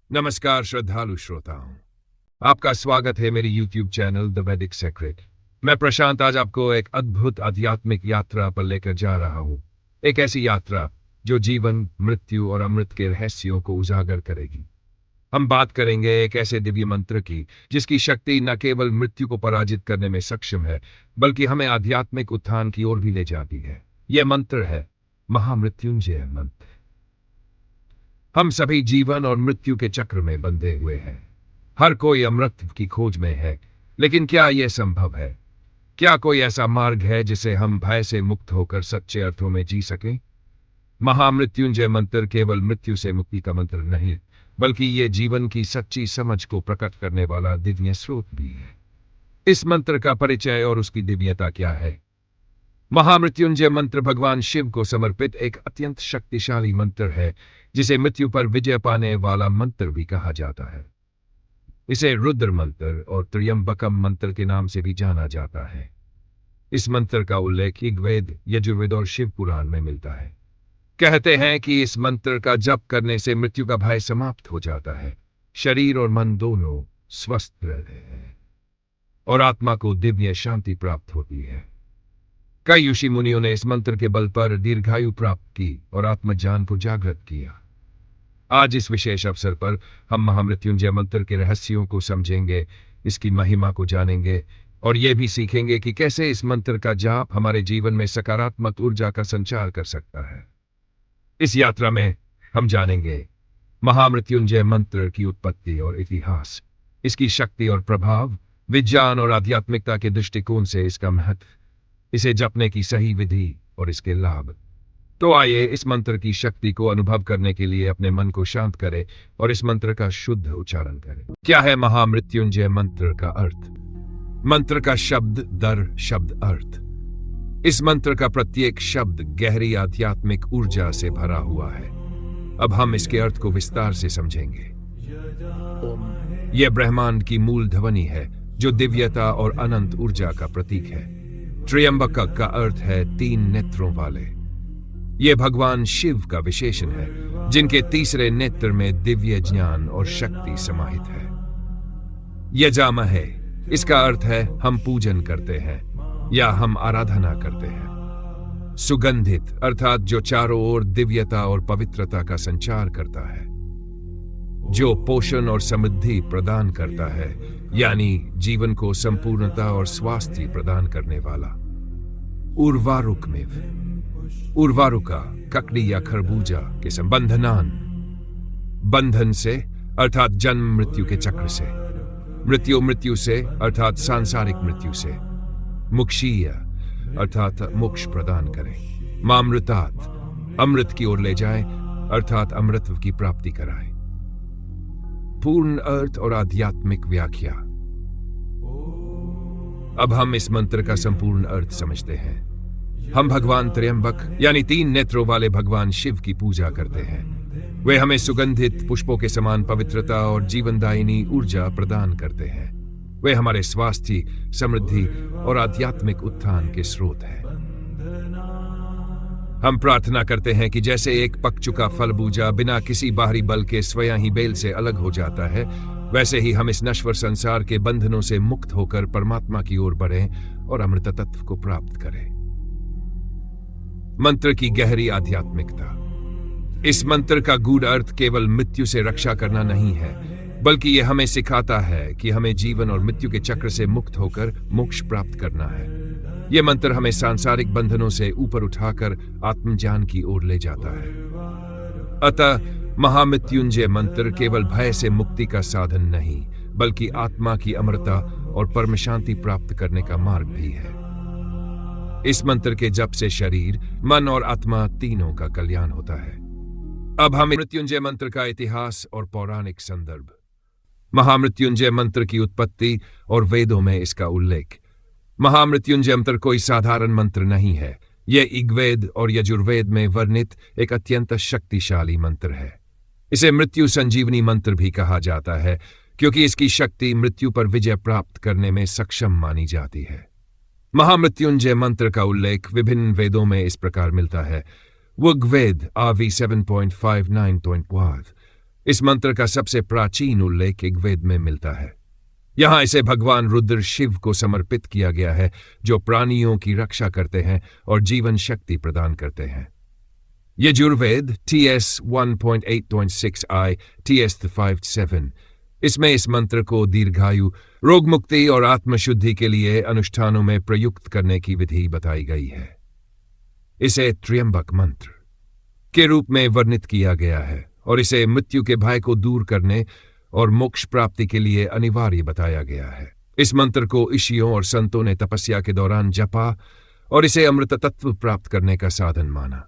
नमस्कार श्रद्धालु श्रोताओं, आपका स्वागत है मेरी YouTube चैनल द वैदिक सेक्रेट। मैं प्रशांत आज आपको एक अद्भुत आध्यात्मिक यात्रा पर लेकर जा रहा हूँ। एक ऐसी यात्रा जो जीवन, मृत्यु और अमृत के रहस्यों को उजागर करेगी। हम बात करेंगे एक ऐसे दिव्य मंत्र की जिसकी शक्ति न केवल मृत्यु को पराजित करने में सक्षम है, बल्कि हमें आध्यात्मिक उत्थान की ओर भी ले जाती है। यह मंत्र है महामृत्युंजय मंत्र। हम सभी जीवन और मृत्यु के चक्र में बंधे हुए हैं। हर कोई अमृत की खोज में है, लेकिन क्या यह संभव है? क्या कोई ऐसा मार्ग है जिसे हम भय से मुक्त होकर सच्चे अर्थों में जी सकें? महामृत्युंजय मंत्र केवल मृत्यु से मुक्ति का मंत्र नहीं, बल्कि ये जीवन की सच्ची समझ को प्रकट करने वाला दिव्य स्रोत भी है। इस मंत्र का परिचय और उसकी दिव्यता क्या है? महामृत्युंजय मंत्र भगवान शिव को समर्पित एक अत्यंत शक्तिशाली मंत्र है, जिसे मृत्यु पर विजय पाने वाला मंत्र भी कहा जाता है। इसे रुद्र मंत्र और त्र्यंबकम मंत्र के नाम से भी जाना जाता है। इस मंत्र का उल्लेख ऋग्वेद, यजुर्वेद और शिव पुराण में मिलता है। कहते हैं कि इस मंत्र का जप करने से मृत्यु का भय समाप्त हो जाता है, शरीर और मन दोनों स्वस्थ रहते हैं और आत्मा को दिव्य शांति प्राप्त होती है। कई ऋषि मुनियों ने इस मंत्र के बल पर दीर्घायु प्राप्त की और आत्मज्ञान को जागृत किया। आज इस विशेष अवसर पर हम महामृत्युंजय मंत्र के रहस्यों को समझेंगे, इसकी महिमा को जानेंगे और यह भी सीखेंगे कि कैसे इस मंत्र का जाप हमारे जीवन में सकारात्मक ऊर्जा का संचार कर सकता है। इस यात्रा में हम जानेंगे महामृत्युंजय मंत्र की उत्पत्ति और इतिहास, इसकी शक्ति और प्रभाव, विज्ञान और आध्यात्मिकता के दृष्टिकोण से इसका महत्व, इसे जपने की सही विधि और इसके लाभ। तो आइए इस मंत्र की शक्ति को अनुभव करने के लिए अपने मन को शांत करें और इस मंत्र का शुद्ध उच्चारण करें। क्या है महामृत्युंजय मंत्र का अर्थ? मंत्र का शब्द दर शब्द अर्थ। इस मंत्र का प्रत्येक शब्द गहरी आध्यात्मिक ऊर्जा से भरा हुआ है। अब हम इसके अर्थ को विस्तार से समझेंगे। यह ब्रह्मांड की मूल ध्वनि है जो दिव्यता और अनंत ऊर्जा का प्रतीक है। त्र्यंबक का अर्थ है 3 नेत्रों वाले। यह भगवान शिव का विशेषण है, जिनके तीसरे नेत्र में दिव्य ज्ञान और शक्ति समाहित है। यजामहे, इसका अर्थ है हम पूजन करते हैं या हम आराधना करते हैं। सुगंधित अर्थात जो चारों ओर दिव्यता और पवित्रता का संचार करता है। जो पोषण और समृद्धि प्रदान करता है, यानी जीवन को संपूर्णता और स्वास्थ्य प्रदान करने वाला। उर्वारुका ककड़ी या खरबूजा के संबंधनान, बंधन से अर्थात जन्म मृत्यु के चक्र से, मृत्यु से अर्थात सांसारिक मृत्यु से, मुक्षीय अर्थात मोक्ष प्रदान करें, मामृतात अमृत की ओर ले जाए अर्थात अमृत की प्राप्ति कराए। पूर्ण अर्थ और आध्यात्मिक व्याख्या। अब हम इस मंत्र का संपूर्ण अर्थ समझते हैं। हम भगवान त्र्यंबक यानी 3 नेत्रों वाले भगवान शिव की पूजा करते हैं। वे हमें सुगंधित पुष्पों के समान पवित्रता और जीवनदायिनी ऊर्जा प्रदान करते हैं। वे हमारे स्वास्थ्य, समृद्धि और आध्यात्मिक उत्थान के स्रोत हैं। हम प्रार्थना करते हैं कि जैसे एक पक चुका फल बूजा बिना किसी बाहरी बल के स्वयं ही बेल से अलग हो जाता है, वैसे ही हम इस नश्वर संसार के बंधनों से मुक्त होकर परमात्मा की ओर बढ़ें और अमृत तत्व को प्राप्त करें। मंत्र की गहरी आध्यात्मिकता। इस मंत्र का गूढ़ अर्थ केवल मृत्यु से रक्षा करना नहीं है, बल्कि यह हमें सिखाता है कि हमें जीवन और मृत्यु के चक्र से मुक्त होकर मोक्ष प्राप्त करना है। यह मंत्र हमें सांसारिक बंधनों से ऊपर उठाकर आत्मज्ञान की ओर ले जाता है। अतः महामृत्युंजय मंत्र केवल भय से मुक्ति का साधन नहीं, बल्कि आत्मा की अमरता और परम शांति प्राप्त करने का मार्ग भी है। इस मंत्र के जप से शरीर, मन और आत्मा तीनों का कल्याण होता है। अब हम मृत्युंजय मंत्र का इतिहास और पौराणिक संदर्भ। महामृत्युंजय मंत्र की उत्पत्ति और वेदों में इसका उल्लेख। महामृत्युंजय मंत्र कोई साधारण मंत्र नहीं है। यह ऋग्वेद और यजुर्वेद में वर्णित एक अत्यंत शक्तिशाली मंत्र है। इसे मृत्यु संजीवनी मंत्र भी कहा जाता है, क्योंकि इसकी शक्ति मृत्यु पर विजय प्राप्त करने में सक्षम मानी जाती है। महामृत्युंजय मंत्र का उल्लेख विभिन्न वेदों में इस प्रकार मिलता है। ऋग्वेद आवी 7.59.5, इस मंत्र का सबसे प्राचीन उल्लेख ऋग्वेद में मिलता है। यहां इसे भगवान रुद्र शिव को समर्पित किया गया है, जो प्राणियों की रक्षा करते हैं और जीवन शक्ति प्रदान करते हैं। यजुर्वेद TS 1.8.6i TS 57 इसमें इस मंत्र को दीर्घायु, रोग मुक्ति और आत्मशुद्धि के लिए अनुष्ठानों में प्रयुक्त करने की विधि बताई गई है। इसे त्र्यंबक मंत्र के रूप में वर्णित किया गया है और इसे मृत्यु के भय को दूर करने और मोक्ष प्राप्ति के लिए अनिवार्य बताया गया है। इस मंत्र को ऋषियों और संतों ने तपस्या के दौरान जपा और इसे अमृत तत्व प्राप्त करने का साधन माना।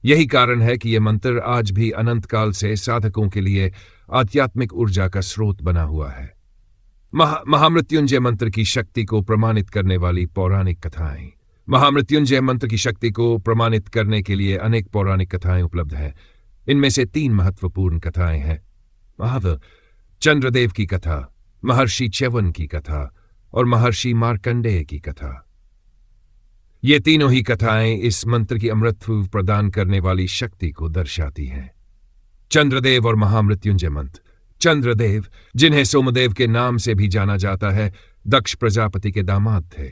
यही कारण है कि यह मंत्र आज भी अनंत काल से साधकों के लिए आध्यात्मिक ऊर्जा का स्रोत बना हुआ है। महामृत्युंजय मंत्र की शक्ति को प्रमाणित करने वाली पौराणिक कथाएं। महामृत्युंजय मंत्र की शक्ति को प्रमाणित करने के लिए अनेक पौराणिक कथाएं उपलब्ध हैं। इनमें से 3 महत्वपूर्ण कथाएं हैं: चंद्रदेव की कथा, महर्षि च्यवन की कथा और महर्षि मार्कंडेय की कथा। ये तीनों ही कथाएं इस मंत्र की अमृतत्व प्रदान करने वाली शक्ति को दर्शाती हैं। चंद्रदेव और महामृत्युंजय मंत्र। चंद्रदेव, जिन्हें सोमदेव के नाम से भी जाना जाता है, दक्ष प्रजापति के दामाद थे।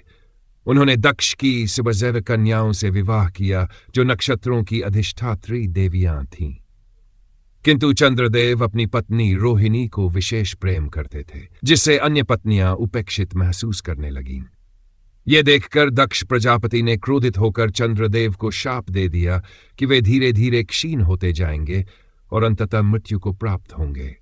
उन्होंने दक्ष की सुबज़ैव कन्याओं से विवाह किया, जो नक्षत्रों की अधिष्ठात्री देवियां थीं। किंतु चंद्रदेव अपनी पत्नी रोहिणी को विशेष प्रेम करते थे, जिससे अन्य पत्नियां उपेक्षित महसूस करने लगीं। यह देखकर दक्ष प्रजापति ने क्रोधित होकर चंद्रदेव को शाप दे दिया कि वे धीरे धीरे क्षीण होते जाएंगे और अंततः मृत्यु को प्राप्त होंगे।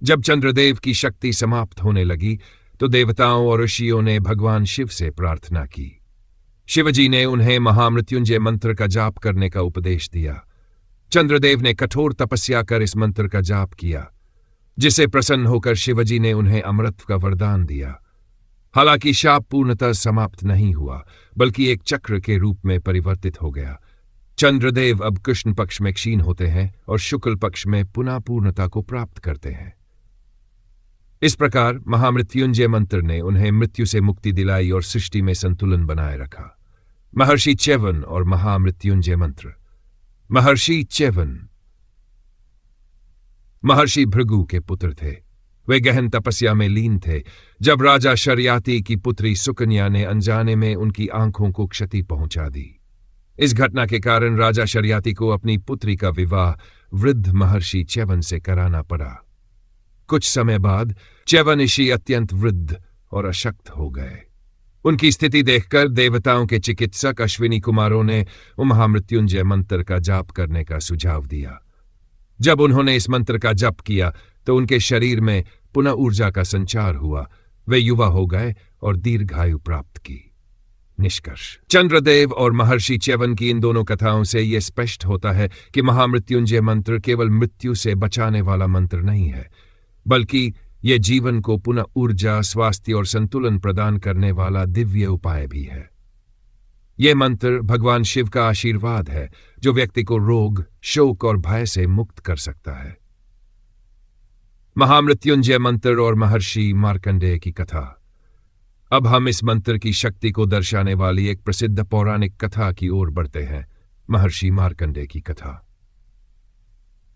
जब चंद्रदेव की शक्ति समाप्त होने लगी तो देवताओं और ऋषियों ने भगवान शिव से प्रार्थना की। शिवजी ने उन्हें महामृत्युंजय मंत्र का जाप करने का उपदेश दिया। चंद्रदेव ने कठोर तपस्या कर इस मंत्र का जाप किया, जिससे प्रसन्न होकर शिवजी ने उन्हें अमृत का वरदान दिया। हालांकि शाप पूर्णतः समाप्त नहीं हुआ, बल्कि एक चक्र के रूप में परिवर्तित हो गया। चंद्रदेव अब कृष्ण पक्ष में क्षीण होते हैं और शुक्ल पक्ष में पुनः पूर्णता को प्राप्त करते हैं। इस प्रकार महामृत्युंजय मंत्र ने उन्हें मृत्यु से मुक्ति दिलाई और सृष्टि में संतुलन बनाए रखा। महर्षि च्यवन और महामृत्युंजय मंत्र। महर्षि च्यवन महर्षि भृगु के पुत्र थे। वे गहन तपस्या में लीन थे जब राजा शर्याति की पुत्री सुकन्या ने अनजाने में उनकी आंखों को क्षति पहुंचा दी। इस घटना के कारण राजा शर्याति को अपनी पुत्री का विवाह वृद्ध महर्षि च्यवन से कराना पड़ा। कुछ समय बाद च्यवन ऋषि अत्यंत वृद्ध और अशक्त हो गए। उनकी स्थिति देखकर देवताओं के चिकित्सक अश्विनी कुमारों ने महामृत्युंजय मंत्र का जाप करने का सुझाव दिया। जब उन्होंने इस मंत्र का जप किया तो उनके शरीर में पुनः ऊर्जा का संचार हुआ। वे युवा हो गए और दीर्घायु प्राप्त की। निष्कर्ष: चंद्रदेव और महर्षि च्यवन की इन दोनों कथाओं से यह स्पष्ट होता है कि महामृत्युंजय मंत्र केवल मृत्यु से बचाने वाला मंत्र नहीं है, बल्कि यह जीवन को पुनः ऊर्जा, स्वास्थ्य और संतुलन प्रदान करने वाला दिव्य उपाय भी है। यह मंत्र भगवान शिव का आशीर्वाद है, जो व्यक्ति को रोग, शोक और भय से मुक्त कर सकता है। महामृत्युंजय मंत्र और महर्षि मार्कंडेय की कथा। अब हम इस मंत्र की शक्ति को दर्शाने वाली एक प्रसिद्ध पौराणिक कथा की ओर बढ़ते हैं। महर्षि मार्कंडेय की कथा।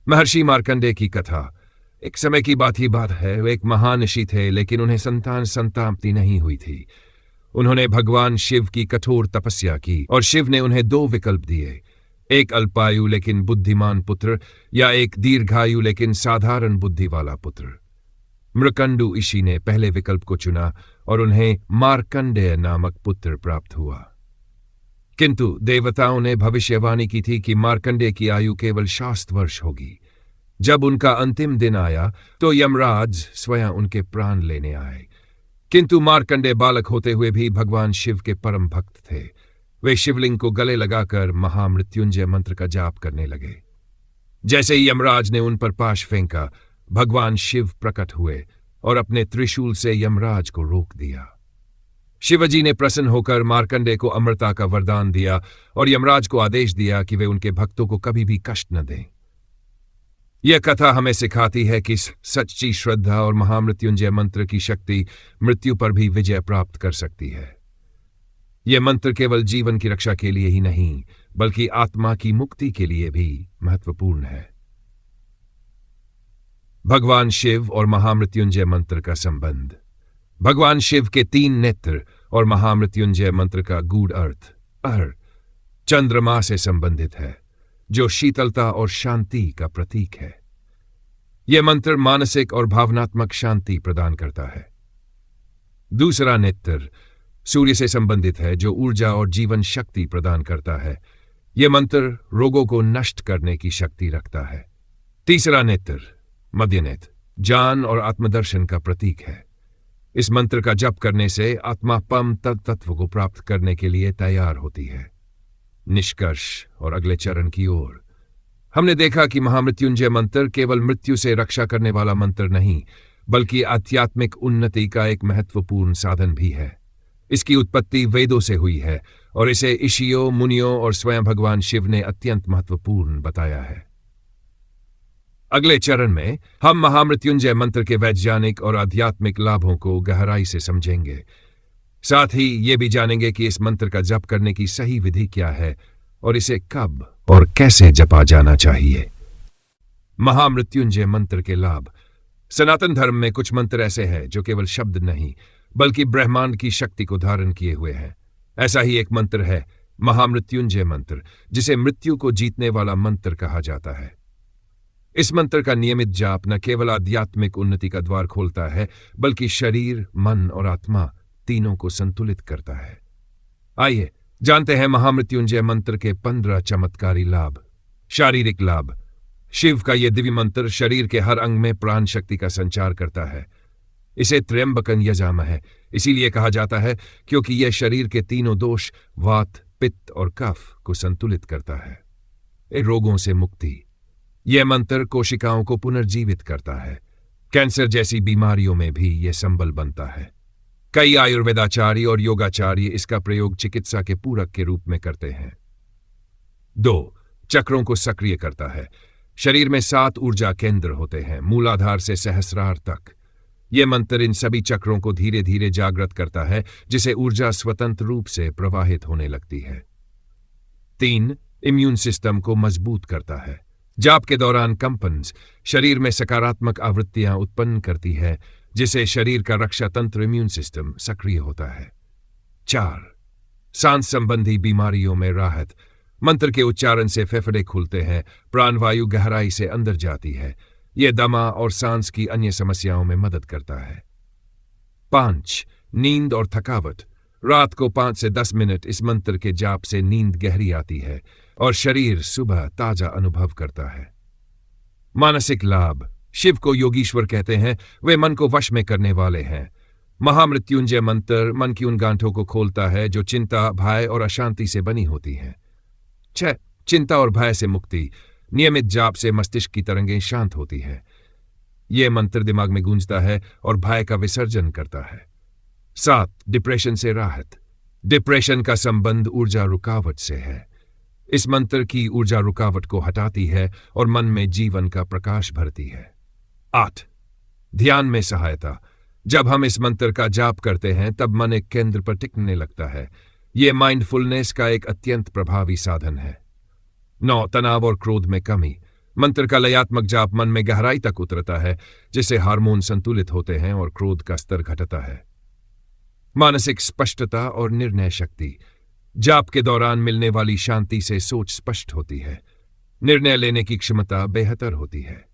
महर्षि मार्कंडेय की कथा। एक समय की बात ही बात है। वे एक महान ऋषि थे, लेकिन उन्हें संताप्ति नहीं हुई थी। उन्होंने भगवान शिव की कठोर तपस्या की और शिव ने उन्हें 2 विकल्प दिए, एक अल्पायु लेकिन बुद्धिमान पुत्र या एक दीर्घायु लेकिन साधारण बुद्धि वाला पुत्र। मृकंडु ऋषि ने पहले विकल्प को चुना और उन्हें मार्कंडेय नामक पुत्र प्राप्त हुआ। किंतु देवताओं ने भविष्यवाणी की थी कि मार्कंडेय की आयु केवल 60 वर्ष होगी। जब उनका अंतिम दिन आया तो यमराज स्वयं उनके प्राण लेने आए। किंतु मार्कंडेय बालक होते हुए भी भगवान शिव के परम भक्त थे। वे शिवलिंग को गले लगाकर महामृत्युंजय मंत्र का जाप करने लगे। जैसे ही यमराज ने उन पर पाश फेंका, भगवान शिव प्रकट हुए और अपने त्रिशूल से यमराज को रोक दिया। शिवजी ने प्रसन्न होकर मार्कंडेय को अमरता का वरदान दिया और यमराज को आदेश दिया कि वे उनके भक्तों को कभी भी कष्ट न दें। यह कथा हमें सिखाती है कि सच्ची श्रद्धा और महामृत्युंजय मंत्र की शक्ति मृत्यु पर भी विजय प्राप्त कर सकती है। यह मंत्र केवल जीवन की रक्षा के लिए ही नहीं, बल्कि आत्मा की मुक्ति के लिए भी महत्वपूर्ण है। भगवान शिव और महामृत्युंजय मंत्र का संबंध। भगवान शिव के 3 नेत्र और महामृत्युंजय मंत्र का गूढ़ अर्थ चंद्रमा से संबंधित है, जो शीतलता और शांति का प्रतीक है। यह मंत्र मानसिक और भावनात्मक शांति प्रदान करता है। दूसरा नेत्र सूर्य से संबंधित है, जो ऊर्जा और जीवन शक्ति प्रदान करता है। यह मंत्र रोगों को नष्ट करने की शक्ति रखता है। तीसरा नेत्र मध्य नेत्र ज्ञान और आत्मदर्शन का प्रतीक है। इस मंत्र का जप करने से आत्मा परम तत्व को प्राप्त करने के लिए तैयार होती है। निष्कर्ष और अगले चरण की ओर। हमने देखा कि महामृत्युंजय मंत्र केवल मृत्यु से रक्षा करने वाला मंत्र नहीं, बल्कि आध्यात्मिक उन्नति का एक महत्वपूर्ण साधन भी है। इसकी उत्पत्ति वेदों से हुई है और इसे ऋषियों, मुनियों और स्वयं भगवान शिव ने अत्यंत महत्वपूर्ण बताया है। अगले चरण में हम महामृत्युंजय मंत्र के वैज्ञानिक और आध्यात्मिक लाभों को गहराई से समझेंगे। साथ ही ये भी जानेंगे कि इस मंत्र का जप करने की सही विधि क्या है और इसे कब और कैसे जपा जाना चाहिए। महामृत्युंजय मंत्र के लाभ। सनातन धर्म में कुछ मंत्र ऐसे हैं जो केवल शब्द नहीं, बल्कि ब्रह्मांड की शक्ति को धारण किए हुए हैं। ऐसा ही एक मंत्र है महामृत्युंजय मंत्र, जिसे मृत्यु को जीतने वाला मंत्र कहा जाता है। इस मंत्र का नियमित जाप न केवल आध्यात्मिक उन्नति का द्वार खोलता है, बल्कि शरीर, मन और आत्मा तीनों को संतुलित करता है। आइए जानते हैं महामृत्युंजय मंत्र के 15 चमत्कारी लाभ। शारीरिक लाभ। शिव का यह दिव्य मंत्र शरीर के हर अंग में प्राण शक्ति का संचार करता है। इसे त्र्यंबकन यजामः है इसीलिए कहा जाता है क्योंकि यह शरीर के तीनों दोष वात, पित्त और कफ को संतुलित करता है। रोगों से मुक्ति। यह मंत्र कोशिकाओं को पुनर्जीवित करता है। कैंसर जैसी बीमारियों में भी यह संबल बनता है। कई आयुर्वेदाचार्य और योगाचार्य इसका प्रयोग चिकित्सा के पूरक के रूप में करते हैं। 2. चक्रों को सक्रिय करता है। शरीर में 7 ऊर्जा केंद्र होते हैं, मूलाधार से सहस्रार तक। यह मंत्र इन सभी चक्रों को धीरे धीरे जागृत करता है, जिसे ऊर्जा स्वतंत्र रूप से प्रवाहित होने लगती है। 3. इम्यून सिस्टम को मजबूत करता है। जाप के दौरान कंपन शरीर में सकारात्मक आवृत्तियां उत्पन्न करती है, जिसे शरीर का रक्षा तंत्र इम्यून सिस्टम सक्रिय होता है। 4. सांस संबंधी बीमारियों में राहत। मंत्र के उच्चारण से फेफड़े खुलते हैं, प्राणवायु गहराई से अंदर जाती है। यह दमा और सांस की अन्य समस्याओं में मदद करता है। 5. नींद और थकावट। रात को 5 से 10 मिनट इस मंत्र के जाप से नींद गहरी आती है और शरीर सुबह ताजा अनुभव करता है। मानसिक लाभ। शिव को योगीश्वर कहते हैं। वे मन को वश में करने वाले हैं। महामृत्युंजय मंत्र मन की उन गांठों को खोलता है जो चिंता, भय और अशांति से बनी होती हैं। 6. चिंता और भय से मुक्ति। नियमित जाप से मस्तिष्क की तरंगें शांत होती हैं। यह मंत्र दिमाग में गूंजता है और भय का विसर्जन करता है। 7. डिप्रेशन से राहत। डिप्रेशन का संबंध ऊर्जा रुकावट से है। इस मंत्र की ऊर्जा रुकावट को हटाती है और मन में जीवन का प्रकाश भरती है। 8. ध्यान में सहायता। जब हम इस मंत्र का जाप करते हैं तब मन एक केंद्र पर टिकने लगता है। यह माइंडफुलनेस का एक अत्यंत प्रभावी साधन है। 9. तनाव और क्रोध में कमी। मंत्र का लयात्मक जाप मन में गहराई तक उतरता है, जिससे हार्मोन संतुलित होते हैं और क्रोध का स्तर घटता है। मानसिक स्पष्टता और निर्णय शक्ति। जाप के दौरान मिलने वाली शांति से सोच स्पष्ट होती है। निर्णय लेने की क्षमता बेहतर होती है।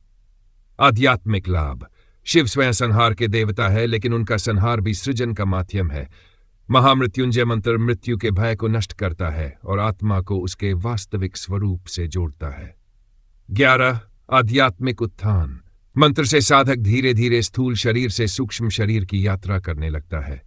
आध्यात्मिक लाभ। शिव स्वयं संहार के देवता है, लेकिन उनका संहार भी सृजन का माध्यम है। महामृत्युंजय मंत्र मृत्यु के भय को नष्ट करता है और आत्मा को उसके वास्तविक स्वरूप से जोड़ता है। 11. आध्यात्मिक उत्थान। मंत्र से साधक धीरे धीरे स्थूल शरीर से सूक्ष्म शरीर की यात्रा करने लगता है।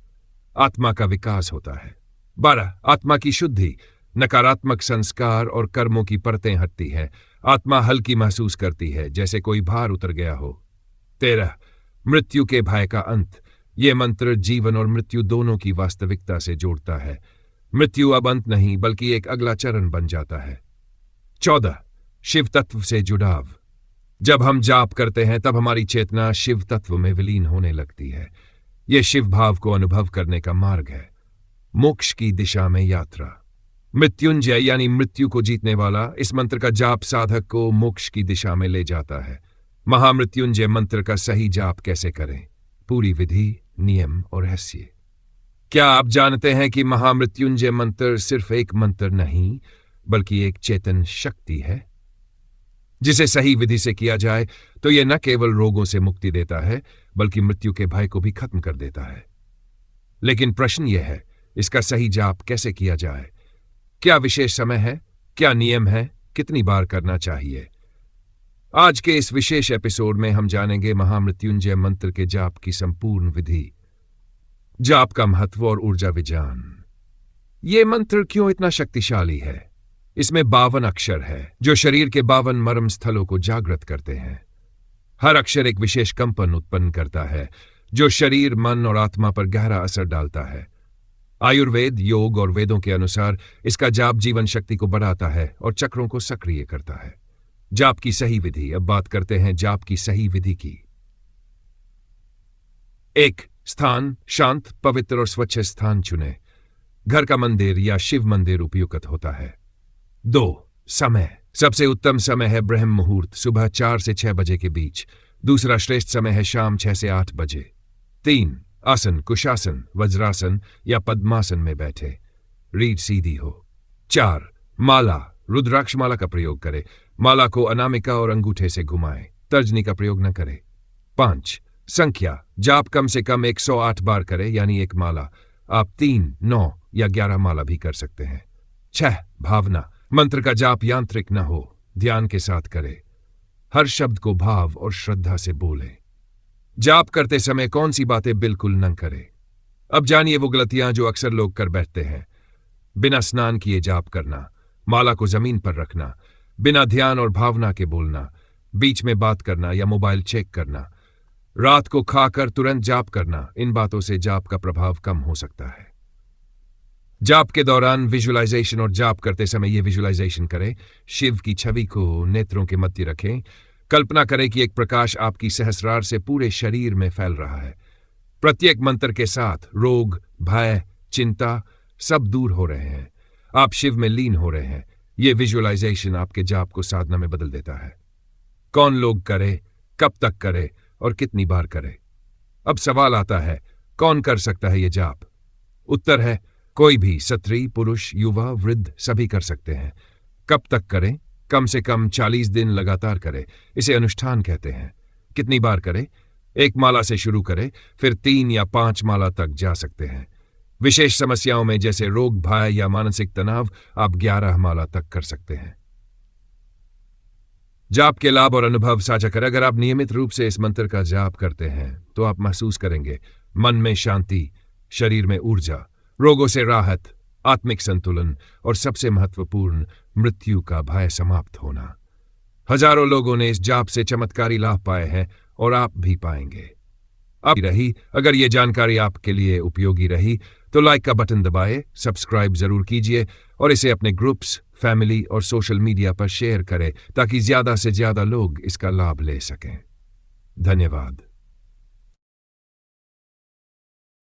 आत्मा का विकास होता है। 12. आत्मा की शुद्धि। नकारात्मक संस्कार और कर्मों की परतें हटती है। आत्मा हल्की महसूस करती है, जैसे कोई भार उतर गया हो। 13. मृत्यु के भय का अंत। यह मंत्र जीवन और मृत्यु दोनों की वास्तविकता से जोड़ता है। मृत्यु अब अंत नहीं, बल्कि एक अगला चरण बन जाता है। 14. शिव तत्व से जुड़ाव। जब हम जाप करते हैं तब हमारी चेतना शिव तत्व में विलीन होने लगती है। यह शिव भाव को अनुभव करने का मार्ग है। मोक्ष की दिशा में यात्रा। मृत्युंजय यानी मृत्यु को जीतने वाला, इस मंत्र का जाप साधक को मोक्ष की दिशा में ले जाता है। महामृत्युंजय मंत्र का सही जाप कैसे करें, पूरी विधि, नियम और रहस्य। क्या आप जानते हैं कि महामृत्युंजय मंत्र सिर्फ एक मंत्र नहीं बल्कि एक चेतन शक्ति है? जिसे सही विधि से किया जाए तो यह न केवल रोगों से मुक्ति देता है बल्कि मृत्यु के भय को भी खत्म कर देता है। लेकिन प्रश्न यह है, इसका सही जाप कैसे किया जाए? क्या विशेष समय है? क्या नियम है? कितनी बार करना चाहिए? आज के इस विशेष एपिसोड में हम जानेंगे महामृत्युंजय मंत्र के जाप की संपूर्ण विधि, जाप का महत्व और ऊर्जा विज्ञान। यह मंत्र क्यों इतना शक्तिशाली है? इसमें 52 अक्षर है जो शरीर के 52 मर्म स्थलों को जागृत करते हैं। हर अक्षर एक विशेष कंपन उत्पन्न करता है जो शरीर, मन और आत्मा पर गहरा असर डालता है। आयुर्वेद, योग और वेदों के अनुसार इसका जाप जीवन शक्ति को बढ़ाता है और चक्रों को सक्रिय करता है। जाप की सही विधि। अब बात करते हैं जाप की सही विधि की। 1. स्थान, शांत, पवित्र और स्वच्छ स्थान चुनें। घर का मंदिर या शिव मंदिर उपयुक्त होता है। 2. समय। सबसे उत्तम समय है ब्रह्म मुहूर्त, सुबह 4 से 6 बजे के बीच। दूसरा श्रेष्ठ समय है शाम 6 से 8 बजे। 3. आसन, कुशासन, वज्रासन या पद्मासन में बैठे, रीढ़ सीधी हो। 4. माला, रुद्राक्ष माला का प्रयोग करें। माला को अनामिका और अंगूठे से घुमाएं, तर्जनी का प्रयोग न करें। 5. संख्या, जाप कम से कम 108 बार करें, यानी एक माला। आप 3, 9 या 11 माला भी कर सकते हैं। 6. भावना, मंत्र का जाप यांत्रिक न हो, ध्यान के साथ करें। हर शब्द को भाव और श्रद्धा से बोलें। जाप करते समय कौन सी बातें बिल्कुल न करें? अब जानिए वो गलतियां जो अक्सर लोग कर बैठते हैं। बिना स्नान किए जाप करना, माला को जमीन पर रखना, बिना ध्यान और भावना के बोलना, बीच में बात करना या मोबाइल चेक करना, रात को खाकर तुरंत जाप करना। इन बातों से जाप का प्रभाव कम हो सकता है। जाप के दौरान विजुअलाइजेशन और जाप करते समय यह विजुअलाइजेशन करें। शिव की छवि को नेत्रों के मध्य रखें। कल्पना करें कि एक प्रकाश आपकी सहस्रार से पूरे शरीर में फैल रहा है। प्रत्येक मंत्र के साथ रोग, भय, चिंता सब दूर हो रहे हैं। आप शिव में लीन हो रहे हैं। यह विजुअलाइजेशन आपके जाप को साधना में बदल देता है। कौन लोग करे, कब तक करे और कितनी बार करे? अब सवाल आता है, कौन कर सकता है यह जाप? उत्तर है, कोई भी, स्त्री, पुरुष, युवा, वृद्ध सभी कर सकते हैं। कब तक करें? कम से कम 40 दिन लगातार करें। इसे अनुष्ठान कहते हैं। कितनी बार करें? एक माला से शुरू करें, फिर 3 या 5 माला तक जा सकते हैं। विशेष समस्याओं में जैसे रोग, भय या मानसिक तनाव आप 11 माला तक कर सकते हैं। जाप के लाभ और अनुभव साझा करें। अगर आप नियमित रूप से इस मंत्र का जाप करते हैं तो आप महसूस करेंगे मन में शांति, शरीर में ऊर्जा, रोगों से राहत, आत्मिक संतुलन और सबसे महत्वपूर्ण, मृत्यु का भय समाप्त होना। हजारों लोगों ने इस जाप से चमत्कारी लाभ पाए हैं और आप भी पाएंगे। अगर ये जानकारी आपके लिए उपयोगी रही तो लाइक का बटन दबाएं, सब्सक्राइब जरूर कीजिए और इसे अपने ग्रुप्स, फैमिली और सोशल मीडिया पर शेयर करें ताकि ज्यादा से ज्यादा लोग इसका लाभ ले सकें। धन्यवाद।